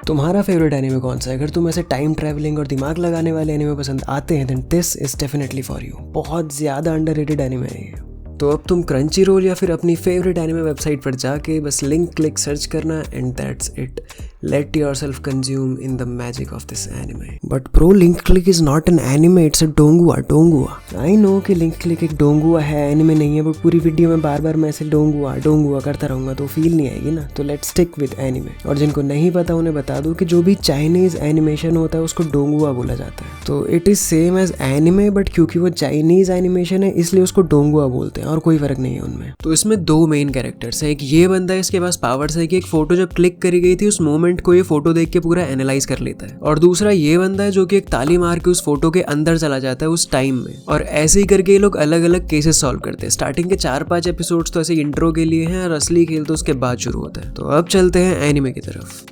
तुम्हारा favourite anime कौन सा है? अगर तुम ऐसे टाइम ट्रैवलिंग और दिमाग लगाने वाले एनिमे पसंद आते हैं then this is definitely for you. बहुत ज़्यादा अंडररेटेड एनिमे है ये। तो अब तुम क्रंची रोल या फिर अपनी फेवरेट एनिमे वेबसाइट पर जाके बस लिंक क्लिक सर्च करना and that's it. Let yourself consume in the magic of this anime. But pro Link Click is not an anime, it's a डोंगुआ। आई नो कि Link Click एक डोंगुआ है, anime नहीं है, बट पूरी video में बार बार मैं ऐसे डोंगुआ करता रहूंगा तो फील नहीं आएगी ना। तो लेट्स स्टिक विद एनिमे। और जिनको नहीं पता उन्हें बता दूं कि जो भी चाइनीज एनिमेशन होता है उसको डोंगुआ बोला जाता है। तो it is same as anime, but क्योंकि वो चाइनीज एनिमेशन है इसलिए उसको डोंगुआ बोलते हैं और कोई फर्क नहीं है उनमें। तो इसमें दो मेन कैरेक्टर्स है। एक ये बंदा है, इसके पास पावर्स है कि एक फोटो जब क्लिक करी गई थी उस मोमेंट को ये फोटो देख के पूरा एनालाइज कर लेता है। और दूसरा ये बंदा है जो कि एक ताली मार के उस फोटो के अंदर चला जाता है उस टाइम में। और ऐसे ही करके ये लोग अलग अलग केसेस सॉल्व करते हैं। स्टार्टिंग के 4-5 एपिसोड्स तो ऐसे इंट्रो के लिए हैं और असली खेल तो उसके बाद शुरू होता है। तो अब चलते हैं एनिमे की तरफ।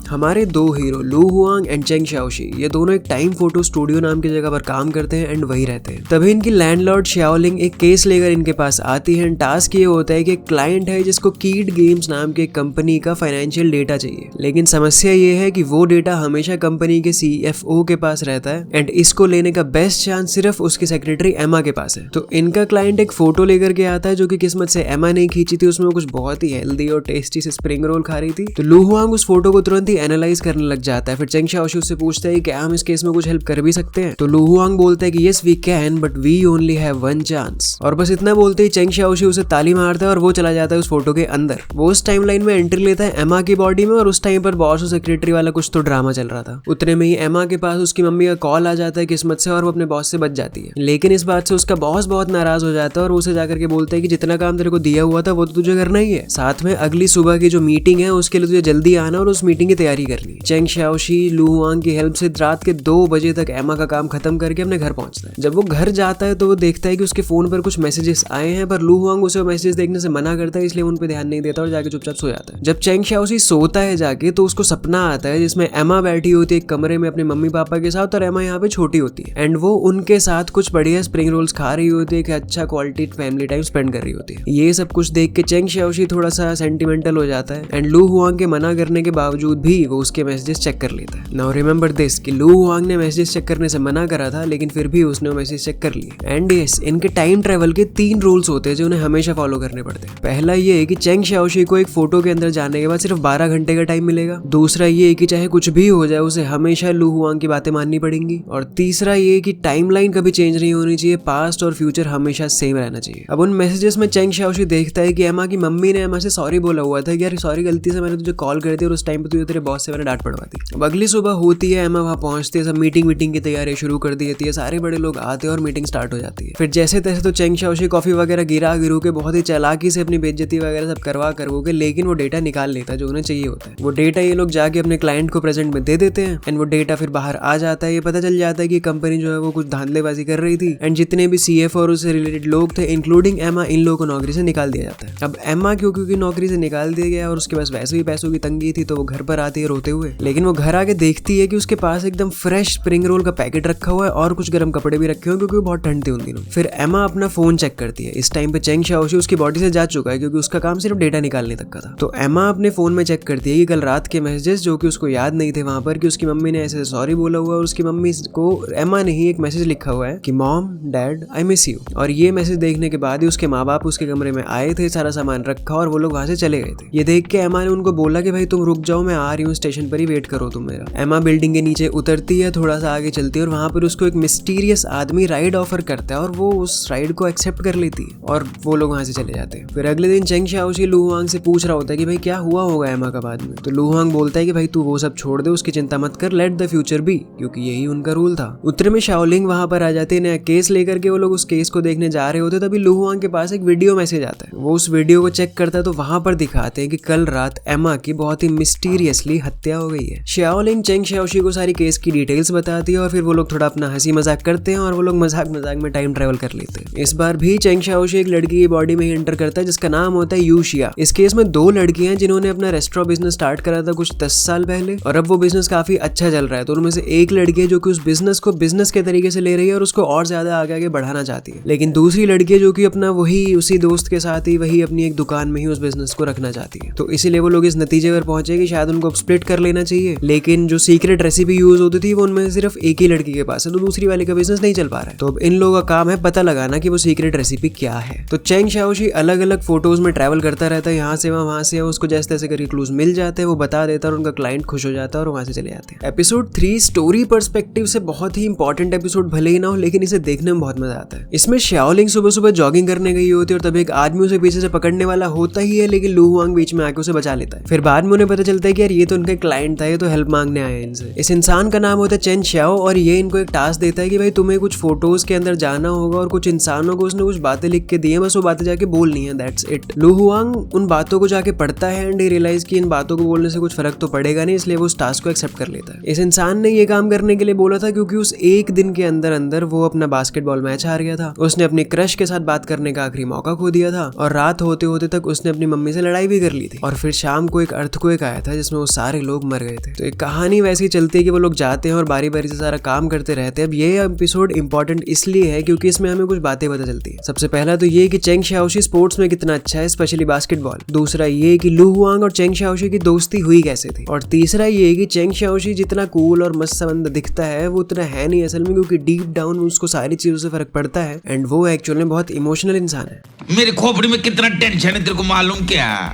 हमारे दो हीरो लू हुआंग एंड चेंग शाओशी ये दोनों एक टाइम फोटो स्टूडियो नाम की जगह पर काम करते हैं एंड वही रहते हैं। तभी इनकी लैंडलॉर्ड शाओलिंग एक केस लेकर इनके पास आती है। टास्क ये होता है कि एक क्लाइंट है जिसको कीड गेम्स नाम के कंपनी का फाइनेंशियल डेटा चाहिए, लेकिन समस्या ये है कि वो डेटा हमेशा कंपनी के CFO के पास रहता है एंड इसको लेने का बेस्ट चांस सिर्फ उसकी सेक्रेटरी एमा के पास है। तो इनका क्लाइंट एक फोटो लेकर के आता है जो कि किस्मत से एमा नहीं खींची थी। उसमें कुछ बहुत ही हेल्दी और टेस्टी से स्प्रिंग रोल खा रही थी। तो लू हुआंग उस फोटो को तुरंत एनालाइज करने लग जाता है। फिर चेंग शाओशी उससे पूछता है कि क्या हम इस केस में कुछ हेल्प कर भी सकते हैं? तो लू हुआंग बोलता है कि yes we can but we only have one chance. और बस इतना बोलते ही चेंग शाओशी उसे ताली मारता है और वो चला जाता है उस फोटो के अंदर। वो उस टाइमलाइन में एंट्री लेता है एमा की बॉडी में और उस टाइम पर बॉस और सेक्रेटरी वाला कुछ तो ड्रामा चल रहा था। उतने में ही एमा के पास उसकी मम्मी का कॉल आ जाता है किस्मत से और वो अपने बॉस से बच जाती है। लेकिन इस बात से उसका बॉस बहुत नाराज हो जाता है और उसे जाकर के बोलता है कि जितना काम तेरे को दिया हुआ था वो तो तुझे करना ही है, साथ में अगली सुबह की जो मीटिंग है उसके लिए तुझे जल्दी आना और उस मीटिंग की तैयारी करनी। चेंग शाओशी लू हुआंग की हेल्प से रात के 2 बजे तक एमा का काम खत्म करके अपने घर पहुंचता है। जब वो घर जाता है तो वो देखता है कि उसके फोन पर कुछ मैसेजेस आए हैं, पर लू हुआंग उसे मैसेजेस देखने से मना करता है, इसलिए उन पे ध्यान नहीं देता और जाके चुपचाप सो जाता है। जब चेंग शाओशी सोता है जाके तो उसको सपना आता है जिसमें एमा बैठी होती है एक कमरे में अपने मम्मी पापा के साथ और एमा यहाँ पे छोटी होती है एंड वो उनके साथ कुछ बढ़िया स्प्रिंग रोल्स खा रही होती है कि अच्छा क्वालिटी फैमिली टाइम स्पेंड कर रही होती है। ये सब कुछ देख के चेंग शाओशी थोड़ा सा सेंटिमेंटल हो जाता है एंड लू हुआंग के मना करने के बावजूद भी वो उसके मैसेजेस चेक कर लेता है। नाउ रिमेंबर दिस कि लू हुआंग ने मैसेज चेक करने से मना करा था लेकिन फिर भी उसने वो मैसेज चेक कर लिए। एंड यस, इनके टाइम ट्रेवल के 3 रूल्स होते हैं जो उन्हें हमेशा फॉलो करने पड़ते हैं। पहला ये है कि चेंग शाओशी को एक फोटो के अंदर जाने के बाद सिर्फ 12 घंटे का टाइम मिलेगा। दूसरा ये है कि चाहे कुछ भी हो जाए उसे हमेशा लू हुआंग की बातें माननी पड़ेंगी। और तीसरा ये कि टाइमलाइन कभी चेंज नहीं होनी चाहिए, पास्ट और फ्यूचर हमेशा सेम रहना चाहिए। अब उन मैसेजेस में चेंग शाओशी देखता है कि एमा की मम्मी ने एमा से सॉरी बोला हुआ था कि यार सॉरी गलती से मैंने तुझे कॉल कर दी और उस टाइम पे तुझे तेरे बॉस से मैंने डांट पड़वा दी। अब अगली सुबह होती है, एमा वहाँ पहुंचती है, सब मीटिंग की तैयारी शुरू कर दी जाती है, सारे बड़े लोग आते हैं और मीटिंग स्टार्ट हो जाती है। फिर जैसे तैसे तो चेंग शाओशी कॉफी वगैरह गिरू के बहुत ही चालाकी से अपनी बेइज्जती वगैरह सब करवा के लेकिन वो डेटा निकाल लेता है जो उन्हें चाहिए होता है। वो डेटा ये लोग जाके अपने क्लाइंट को प्रेजेंट में दे देते हैं एंड वो डेटा फिर बाहर आ जाता है। ये पता चल जाता है कि कंपनी जो है वो कुछ धांधलेबाजी कर रही थी एंड जितने भी CFO और उससे रिलेटेड लोग थे इंक्लूडिंग एमा, इन लोगों को नौकरी से निकाल दिया जाता है। अब एमा क्योंकि नौकरी से निकाल दिया गया और उसके पास वैसे भी पैसों की तंगी थी तो वो घर पर आती है रोते हुए। लेकिन वो घर आके देखती है कि उसके पास एकदम फ्रेश स्प्रिंग रोल का पैकेट रखा हुआ है और कुछ गर्म कपड़े भी रखे हुए क्योंकि बहुत ठंड थी उन दिनों। फिर एमा अपना फोन चेक करती है। इस टाइम पे चेंग शाओशी उसकी बॉडी से जा चुका है क्योंकि उसका काम सिर्फ डेटा निकालने तक का था। तो एमा अपने फोन में चेक करती है कि कल रात के मैसेजेस जो कि उसको याद नहीं थे वहां पर कि उसकी मम्मी ने ऐसे सॉरी बोला हुआ और उसकी मम्मी को एमा ने ही एक मैसेज लिखा हुआ है कि mom dad I miss you. और ये मैसेज देखने के बाद ही उसके माँ बाप उसके कमरे में आए थे, सारा सामान रखा और वो लोग वहां से चले गए थे। ये देख के एमा ने उनको बोला कि भाई तुम रुक जाओ, मैं आ रही हूँ, स्टेशन पर ही वेट करो तुम मेरा। एमा बिल्डिंग के नीचे उतरती है, थोड़ा सा आगे चलती है और वहां पर उसको एक मिस्टीरियस आदमी राइड ऑफर करता है और वो उस राइड को एक्सेप्ट कर लेती है और वो लोग वहां से चले जाते हैं। फिर अगले दिन चेंग शाओशी लू हुआंग से पूछ रहा होता है कि भाई क्या हुआ होगा एमा का बाद में। तो लू हुआंग बोलता है कि भाई तू वो सब छोड़ दे, उसकी चिंता मत कर, लेट द फ्यूचर बी, क्योंकि यही उनका रूल था। उतरे में शाओलिंग वहां पर आ जाते हैं, नया केस लेकर के वो लोग उस केस को देखने जा रहे होते तभी लू हुआंग के पास एक वीडियो मैसेज आता है। वो उस वीडियो को चेक करता है तो वहां पर दिखाते हैं कि कल रात एमा की बहुत ही मिस्टीरियसली की हत्या हो गई है। शाओलिंग चेंग शाओशी को सारी केस की डिटेल्स बताती है और फिर वो लोग थोड़ा अपना हंसी मजाक करते हैं और वो लोग मजाक मजाक में टाइम ट्रेवल कर लेते हैं। इस बार भी चेंग शाओशी एक लड़की की बॉडी में ही एंटर करता है जिसका नाम होता है यूशिया। इस केस में 2 लड़कियां हैं जिन्होंने अपना रेस्टोरेंट बिजनेस स्टार्ट करा था कुछ 10 साल पहले और अब वो बिजनेस काफी अच्छा चल रहा है। तो उनमें से एक लड़की है जो कि उस बिजनेस को बिजनेस के तरीके से ले रही है और उसको और ज्यादा आगे आगे बढ़ाना चाहती है, लेकिन दूसरी लड़की है जो कि अपना वही उसी दोस्त के साथ ही वही अपनी एक दुकान में ही उस बिजनेस को रखना चाहती है। तो इसीलिए वो लोग इस नतीजे पर पहुंचे कि शायद उनको स्प्लिट कर लेना चाहिए, लेकिन जो सीक्रेट रेसिपी यूज होती थी वो उनमें से सिर्फ एक ही लड़की के पास है, तो दूसरी वाले का बिजनेस नहीं चल पा रहा है। तो अब इन लोगों का काम है पता लगाना कि वो सीक्रेट रेसिपी क्या है। तो चेंग शाओशी अलग अलग फोटोज में ट्रैवल करता रहता है, यहाँ से वहां से उसको जैसे तैसे करके क्लूज मिल जाते हैं, वो बता देता है और उनका क्लाइंट खुश हो जाता है और वहां से चले जाते हैं। एपिसोड 3 स्टोरी पर्सपेक्टिव से बहुत ही इंपॉर्टेंट एपिसोड भले ही ना हो, लेकिन इसे देखने में बहुत मजा आता है। इसमें शाओलिंग सुबह सुबह जॉगिंग करने गई होती है और तब एक आदमी उसे पीछे से पकड़ने वाला होता ही है, लेकिन लू हुआंग बीच में आके उसे बचा लेता है। फिर बाद में उन्हें पता चलता है कि यार ये तो उनका क्लाइंट था, ये तो हेल्प मांगने आए हैं इनसे। इस इंसान का नाम होता है चेन शाओ और ये इनको एक टास्क देता है कि भाई तुम्हें कुछ फोटोज के अंदर जाना होगा और कुछ इंसानों को उसने कुछ बातें लिख के दी है, बस वो बातें जाके बोलनी है, दैट्स इट। लू हुआंग उन बातों को जाके पढ़ता है एंड रियलाइज कि इन बातों को बोलने से कुछ फर्क तो पड़ेगा नहीं, इसलिए वो उस टास्क को एक्सेप्ट कर लेता है। इस इंसान ने ये काम करने के लिए बोला था क्योंकि उस एक दिन के अंदर अंदर वो अपना बास्केटबॉल मैच हार गया था, उसने अपनी क्रश के साथ बात करने का आखिरी मौका खो दिया था और रात होते होते तक उसने अपनी मम्मी से लड़ाई भी कर ली थी और फिर शाम को एक अर्थक्वेक आया था जिसमें वो सारे लोग मर गए थे। तो एक कहानी वैसी चलती है कि वो लोग जाते हैं और बारी बारी से सारा काम करते रहते हैं। अब ये एपिसोड इंपॉर्टेंट इसलिए है क्योंकि इसमें हमें कुछ बातें पता चलती है। सबसे पहला तो ये कि चेंग शाओशी स्पोर्ट्स में कितना अच्छा है, स्पेशली बास्केटबॉल। दूसरा ये कि लू हुआंग और चेंग शाओशी की दोस्ती हुई कैसे थी। और तीसरा ये कि चेंग शाओशी जितना कूल और मस्त सा बंदा दिखता है वो उतना है नहीं असल में, क्योंकि डीप डाउन उसको सारी चीजों से फर्क पड़ता है एंड वो एक्चुअली में बहुत इमोशनल इंसान है। मेरे खोपड़ी में कितना टेंशन है तेरे को मालूम क्या?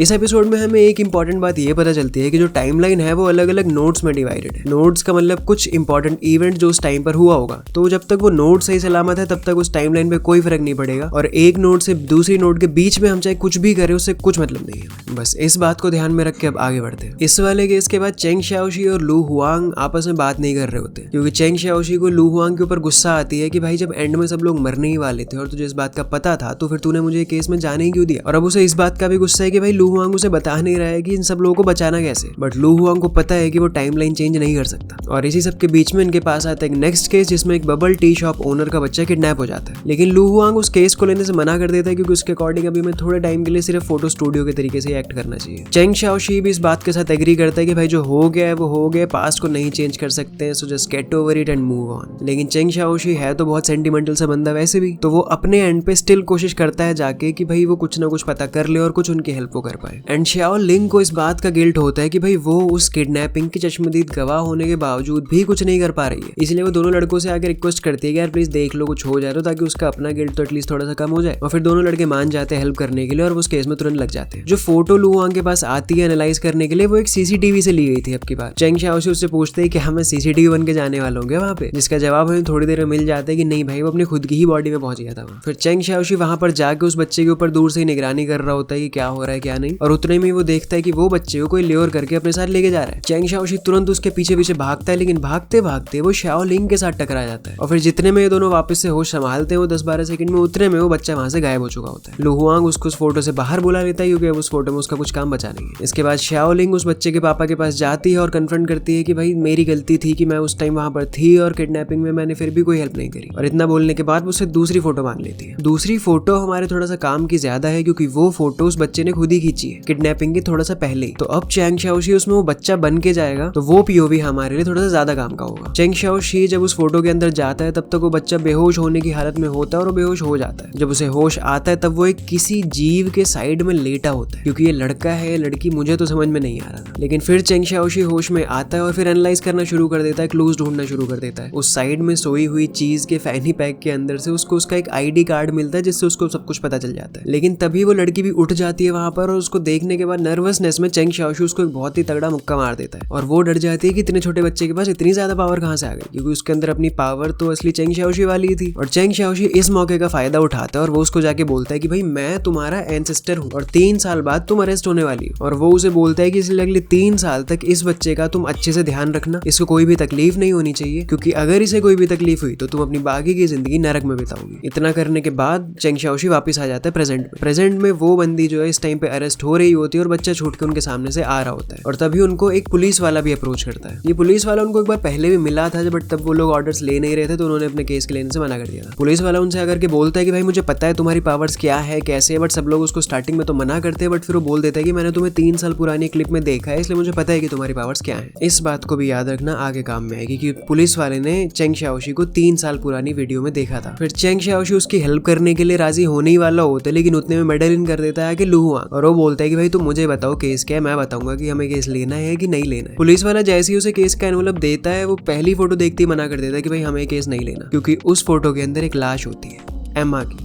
इस एपिसोड में हमें एक इंपॉर्टेंट बात ये पता चलती है कि जो टाइमलाइन है वो अलग अलग नोड्स में डिवाइडेड है। नोड्स का मतलब कुछ इंपॉर्टेंट इवेंट जो उस टाइम पर हुआ होगा, तो जब तक वो नोड सही सलामत है तब तक उस टाइमलाइन पे कोई फर्क नहीं पड़ेगा और एक नोड से दूसरी नोड के बीच में हम चाहे कुछ भी करें उससे कुछ मतलब नहीं है। बस इस बात को ध्यान में रख के अब आगे बढ़ते हैं। इस वाले केस के बाद चेंग शाओशी और लू हुआंग आपस में बात नहीं कर रहे होते क्योंकि चेंग शाओशी को लू हुआंग के ऊपर गुस्सा आती है कि भाई जब एंड में सब लोग मरने ही वाले थे और तुझे इस बात का पता था तो फिर तूने मुझे केस में जाने ही क्यों दिया। और अब उसे इस बात का भी गुस्सा है कि भाई लू हुआंग उसे बता नहीं रहा है कि इन सब लोगों को बचाना कैसे, बट लू हुआंग को पता है कि वो टाइमलाइन चेंज नहीं कर सकता। और इसी सब के बीच में इनके पास आता है एक नेक्स्ट केस जिसमें एक बबल टी शॉप ओनर का बच्चा किडनैप हो जाता है, लेकिन लू हुआंग उस केस को लेने से मना कर देता है क्योंकि उसके अकॉर्डिंग अभी मैं थोड़े टाइम के लिए सिर्फ फोटो स्टूडियो के तरीके से एक्ट करना चाहिए। चेंग शाओशी भी इस बात के साथ एग्री करता है कि भाई जो हो गया है वो हो गया, पास्ट को नहीं चेंज कर सकते हैं, so just get over it and move on. लेकिन चेंग शाओशी है तो बहुत सेंटिमेंटल सा बंदा वैसे भी, तो वो अपने एंड पे स्टिल कोशिश करता है जाके कि भाई वो कुछ ना कुछ पता कर ले और कुछ उनकी हेल्प को कर पाए। एंड शाओ लिंग को इस बात का गिल्ट होता है कि भाई वो उस किडनैपिंग की चश्मदीद गवाह होने के बावजूद भी कुछ नहीं कर पा रही है, इसलिए वो दोनों लड़कों से आकर रिक्वेस्ट करती है कि यार प्लीज देख लो कुछ हो जाए तो, ताकि उसका अपना गिल्ट तो एटलीस्ट थोड़ा सा कम हो जाए। और फिर दोनों लड़के मान जाते हैं हेल्प करने के लिए और वो उस केस में तुरंत लग जाते हैं। जो फोटो लू हुआंग के पास आती है एनालाइज करने के लिए वो एक सीसीटीवी से ली गई थी। अब की बार चेंग शाओशी उससे पूछते हैं कि हमें सीसीटीवी बन के जाने वाले होंगे वहाँ पे, जिसका जवाब हमें थोड़ी देर में मिल जाता है कि नहीं भाई वो अपनी खुद की ही बॉडी में पहुंच गया था। फिर चेंग शाओशी वहां पर जाके उस बच्चे के ऊपर दूर से निगरानी कर रहा होता है कि क्या हो रहा है क्या नहीं, और उतने में वो देखता है कि वो बच्चे को कोई ल्योर करके अपने साथ लेके जा रहा है। चेंग शाओशी तुरंत उसके पीछे पीछे भागता है, लेकिन भागते भागते वो शाओ लिंग के साथ टकरा जाता है और फिर जितने में ये दोनों वापस से होश संभालते हैं वो 10-12 सेकंड में, उतने में वो बच्चा वहां से गायब हो चुका होता है। लू हुआंग उसको उस फोटो से बाहर बुला लेता है क्योंकि उस फोटो में उसका कुछ काम बचा नहीं है। इसके बाद शाओ लिंग उस बच्चे के पापा के पास जाती है और कन्फ्रंट करती है कि भाई मेरी गलती थी कि मैं उस टाइम वहां पर थी और किडनैपिंग में मैंने फिर भी कोई हेल्प नहीं करी। और इतना बोलने के बाद उससे दूसरी फोटो मांग लेती है। दूसरी फोटो हमारे थोड़ा सा काम की ज्यादा है क्योंकि वो फोटो उस बच्चे ने खुद ही खींची है किडनैपिंग के थोड़ा सा पहले। तो अब चेंग शाओशी उसमें वो बच्चा बन के जाएगा तो वो पीओवी हमारे लिए थोड़ा सा ज्यादा काम का होगा। चेंग शाओशी जब उस फोटो के अंदर जाता है तब तक वो बच्चा बेहोश होने की हालत में होता है और वो बेहोश हो जाता है। जब उसे होश आता है तब वो एक किसी जीव के साइड में लेटा होता है, क्योंकि ये लड़का है लड़की मुझे तो समझ में नहीं आ रहा था। लेकिन फिर चेंग शाओशी होश में आता है और फिर एनालाइज करना शुरू कर देता है, क्लूज ढूंढना शुरू कर देता है। उस साइड में सोई हुई चीज के फैनी पैक के अंदर से उसको उसका एक आईडी कार्ड मिलता है जिससे उसको सब कुछ पता चल जाता है। लेकिन तभी वो लड़की भी उठ जाती है वहां पर और उसको देखने के बाद नर्वसनेस में चेंग शाओशी उसको एक बहुत ही तगड़ा मुक्का मार देता है और वो डर जाती है कि इतने छोटे बच्चे के पास इतनी ज्यादा पावर कहां से आ गई, क्योंकि उसके अंदर अपनी पावर तो असली चेंग शाओशी वाली थी। और चेंग शाओशी इस मौके का फायदा उठाता है और वो उसको जाके बोलता है कि भाई मैं तुम्हारा एंसेस्टर हूँ और 3 साल बाद तुम अरेस्ट होने वाली हो। और वो उसे बोलता है कि इसलिए अगले 3 साल तक इस बच्चे का तुम अच्छे से ध्यान रखना, इसको कोई भी तकलीफ नहीं होनी चाहिए, क्योंकि अगर इसे कोई भी तकलीफ हुई तो तुम अपनी बाकी की जिंदगी नरक में बिताओगी। इतना करने के बाद चेंग शाओशी वापस आ जाता है प्रेजेंट में। प्रेजेंट में वो बंदी जो है इस टाइम पे अरेस्ट हो रही होती है और बच्चा छूट के उनके सामने से आ रहा होता है। और तभी उनको एक पुलिस वाला भी अप्रोच करता है। ये पुलिस वाला उनको एक बार पहले भी मिला था, बट तब वो लोग ऑर्डर्स ले नहीं रहे थे, तो उन्होंने अपने केस के लेने से मना कर दिया था। पुलिस वाला उनसे आकर के बोलता है कि भाई मुझे पता है तुम्हारी पावर्स क्या है, कैसे है, बट सब लोग उसको स्टार्टिंग में तो मना करते हैं, बट फिर वो बोल देता है कि मैंने तुम्हें 3 साल पुरानी क्लिप में देखा है, इसलिए मुझे पता है कि तुम्हारी पावर्स क्या है। इस बात को भी याद रखना, आगे काम में आएगी कि पुलिस वाले ने चेंग शाओशी को 3 साल पुरानी वीडियो में देखा था। फिर चेंग शाओशी उसकी हेल्प करने के लिए राजी होने ही वाला होता है, लेकिन उतने में मेडलिन कर देता है कि लू हुआंग, और वो बोलता है कि भाई तुम मुझे बताओ केस क्या है, मैं बताऊंगा कि हमें केस लेना है कि नहीं लेना है। पुलिस वाला जैसे ही उसे केस का एनवलप देता है, वो पहली फोटो देखते ही मना कर देता है कि भाई हमें केस नहीं लेना, क्योंकि उस फोटो के अंदर एक लाश होती है, एम्मा की,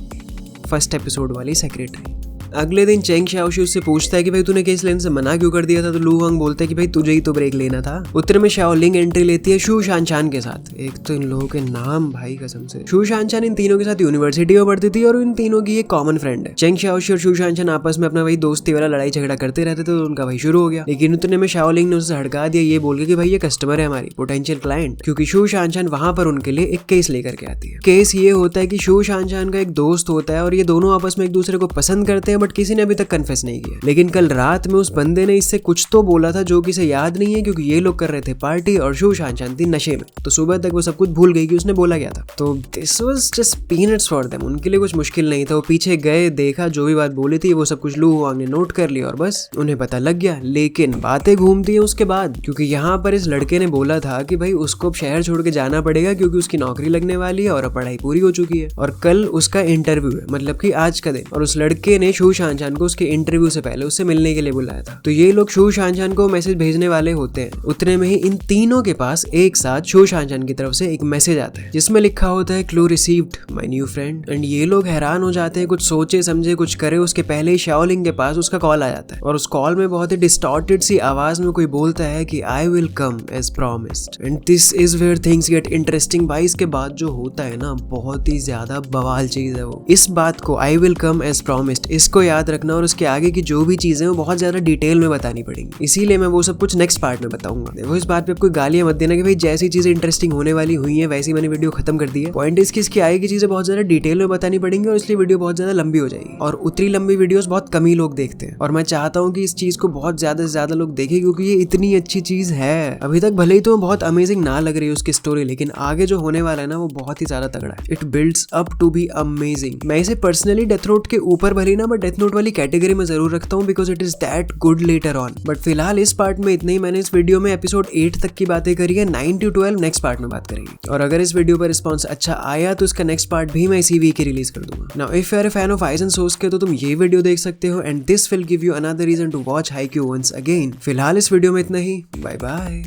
फर्स्ट एपिसोड वाली सेक्रेटरी। अगले दिन चेंग शाओशी उससे पूछता है कि भाई तूने केस लेने से मना क्यों कर दिया था, तो लू हुआंग बोलता है कि भाई तुझे ही तो ब्रेक लेना था। उत्तर में शाओलिंग एंट्री लेती है शू शानचान के साथ। एक तो इन लोगों के नाम भाई कसम से। शू शानचान इन तीनों के साथ यूनिवर्सिटी में पढ़ती थी और इन तीनों की एक कॉमन फ्रेंड है। चेंग शाओशी और शू शानचान आपस में अपना वही दोस्ती वाला लड़ाई झगड़ा करते रहते थे, तो उनका वही शुरू हो गया। लेकिन उतने में शाओलिंग ने उसे हड़का दिया ये बोल के कि भाई ये कस्टमर है हमारी, पोटेंशियल क्लाइंट, क्योंकि शू शानचान वहां पर उनके लिए एक केस लेकर के आती है। केस ये होता है कि शू शानचान का एक दोस्त होता है और ये दोनों आपस में एक दूसरे को पसंद करते हैं, बट किसी ने अभी तक कन्फेस नहीं किया। लेकिन कल रात में उस बंदे ने इससे कुछ तो बोला था जो कि इसे याद नहीं है, क्योंकि ये लोग कर रहे थे पार्टी और शू शानचान थी नशे में, तो सुबह तक वो सब कुछ भूल गई कि उसने बोला क्या था। तो this was just peanuts for them, उनके लिए कुछ मुश्किल नहीं था। वो पीछे गए, देखा, जो भी बात बोली थी वो सब कुछ लू हुआंग ने नोट कर लिया और बस उन्हें पता लग गया। लेकिन बातें घूमती है उसके बाद, क्योंकि यहाँ पर इस लड़के ने बोला था कि भाई उसको अब शहर छोड़ के जाना पड़ेगा क्योंकि उसकी नौकरी लगने वाली है और अब पढ़ाई पूरी हो चुकी है, और कल उसका इंटरव्यू है, मतलब कि आज का दिन। और उस लड़के ने शू शानचान को उसके इंटरव्यू से पहले उससे मिलने के लिए बुलाया था। तो ये लोग शू शानचान को मैसेज भेजने वाले होते हैं। उतने में ही इन तीनों के पास एक साथ शू शानचान की तरफ से एक मैसेज आता है जिसमें लिखा होता है clue received my new friend. And ये लोग हैरान हो जाते हैं, कुछ सोचे समझे कुछ करे उसके पहले ही शाओलिंग के पास उसका कॉल आ जाता है, और उस कॉल में बहुत ही डिस्टॉर्टेड सी आवाज में कोई बोलता है कि I will come as promised and this is where things get interesting. भाई इसके बाद जो होता है ना, बहुत ही ज्यादा बवाल चीज है वो। इस बात को I will come as promised, इसको याद रखना, और उसके आगे की जो भी चीजें वो बहुत ज्यादा डिटेल में बतानी पड़ेंगी, इसीलिए मैं वो सब कुछ नेक्स्ट पार्ट में बताऊंगा। देखो इस बात पे कोई गालियां मत देना कि भाई जैसी चीजें इंटरेस्टिंग होने वाली हुई है वैसी मैंने वीडियो खत्म कर दी है। पॉइंट इसकी इसकी आगे की चीजें बहुत ज्यादा डिटेल में बतानी पड़ेंगी और इसलिए वीडियो बहुत ज्यादा लंबी हो जाएगी, और उतनी लंबी वीडियोस बहुत कम ही लोग देखते हैं, और मैं चाहता हूँ कि इस चीज को बहुत ज्यादा से ज्यादा लोग देखें क्योंकि ये इतनी अच्छी चीज है। अभी तक भले ही तो बहुत अमेजिंग ना लग रही है उसकी स्टोरी, लेकिन आगे जो होने वाला है ना वो बहुत ही ज्यादा तगड़ा है। It builds up to be amazing. मैं इसे पर्सनली डेथ नोट के ऊपर भले ना, बट डेथ नोट वाली कैटेगरी में जरूर रखता हूँ because it is that good later on. But फिलहाल इस पार्ट में इतना ही। मैंने इस वीडियो में एपिसोड 8 तक की बातें करी है, 9 to 12 नेक्स्ट पार्ट में बात करेंगे, और अगर इस वीडियो पर रिस्पॉन्स अच्छा आया तो इसका नेक्स्ट पार्ट भी मैं इसी वीक ही रिलीज कर दूंगा। Now if you are a fan of आइजन सोर्स के तो तुम ये वीडियो देख सकते हो, and this will give you another reason to watch Haikyuu once again. फिलहाल इस वीडियो में इतना ही, बाय बाय।